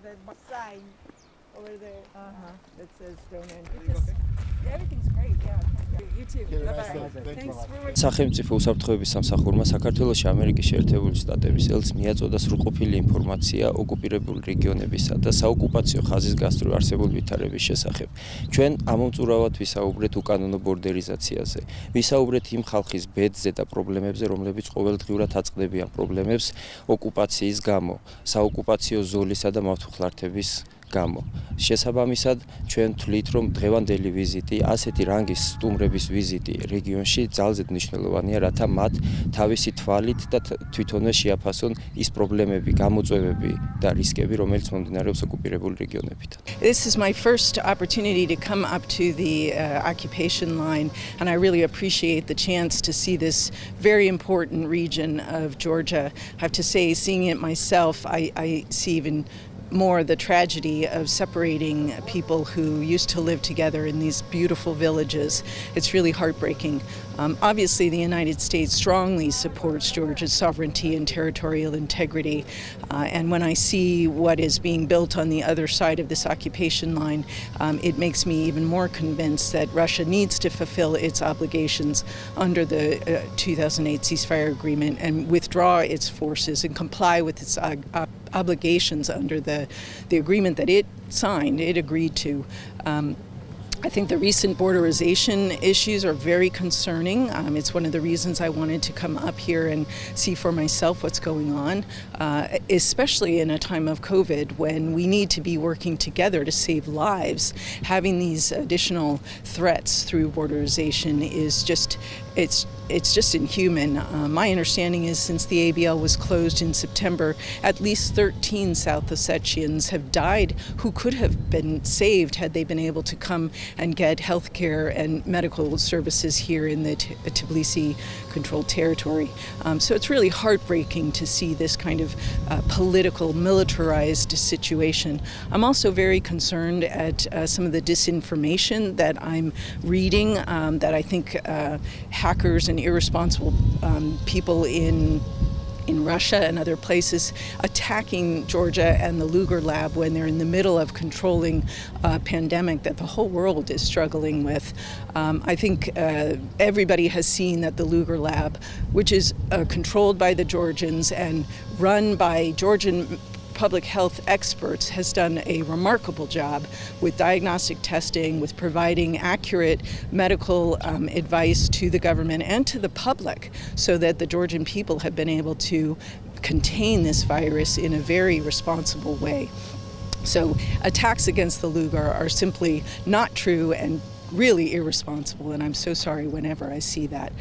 that sign over there. That says don't Because everything's great, yeah. You too. Bye-bye. Thanks. სახელმწიფო უსაფრთხოების სამსახურმა საქართველოში ამერიკის შეერთებული შტატების ელჩს მიაწოდა სრულყოფილი ინფორმაცია ოკუპირებული რეგიონებისა და საოკუპაციო ხაზის გასწვრივ არსებული ვითარების შესახებ. ჩვენ ამომწურავად ვისაუბრეთ უკანონო ბორდერიზაციაზე. ვისაუბრეთ იმ ხალხის ბედზე და პრობლემებზე, რომლებიც ყოველდღიურად აწყდებიან პრობლემებს ოკუპაციის გამო, საოკუპაციო ზოლისა და მავთუხლართების გამო. შესაბამისად, ჩვენ თვლით, რომ დღევანდელი ვიზიტი, ასეთი რანგის სტუმრების ვიზიტი რეგიონში ძალზედ მნიშვნელოვანია, რათა მათ თავისი თვალით და თვითონვე შეაფასონ ის პრობლემები, გამოწვევები და რისკები, რომელიც მომდინარეობს ოკუპირებული რეგიონებიდან. This is my first opportunity to come up to the occupation line, and I really appreciate the chance to see this very important region of Georgia. I have to say, seeing it myself, I see even more the tragedy of separating people who used to live together in these beautiful villages. It's really heartbreaking. Obviously, the United States strongly supports Georgia's sovereignty and territorial integrity. And when I see what is being built on the other side of this occupation line, it makes me even more convinced that Russia needs to fulfill its obligations under the 2008 ceasefire agreement and withdraw its forces and comply with its obligations under the agreement that it signed, it agreed to. I think the recent borderization issues are very concerning. It's one of the reasons I wanted to come up here and see for myself what's going on, especially in a time of COVID when we need to be working together to save lives. Having these additional threats through borderization is just, it's just inhuman. My understanding is since the ABL was closed in September, at least 13 South Ossetians have died who could have been saved had they been able to come and get health care and medical services here in the Tbilisi-controlled territory. So it's really heartbreaking to see this kind of political, militarized situation. I'm also very concerned at some of the disinformation that I'm reading, that I think hackers and irresponsible people in Russia and other places attacking Georgia and the Lugar lab when they're in the middle of controlling a pandemic that the whole world is struggling with. I think everybody has seen that the Lugar lab, which is controlled by the Georgians and run by Georgian public health experts, has done a remarkable job with diagnostic testing, with providing accurate medical advice to the government and to the public so that the Georgian people have been able to contain this virus in a very responsible way. So attacks against the Lugar are simply not true and really irresponsible, and I'm so sorry whenever I see that.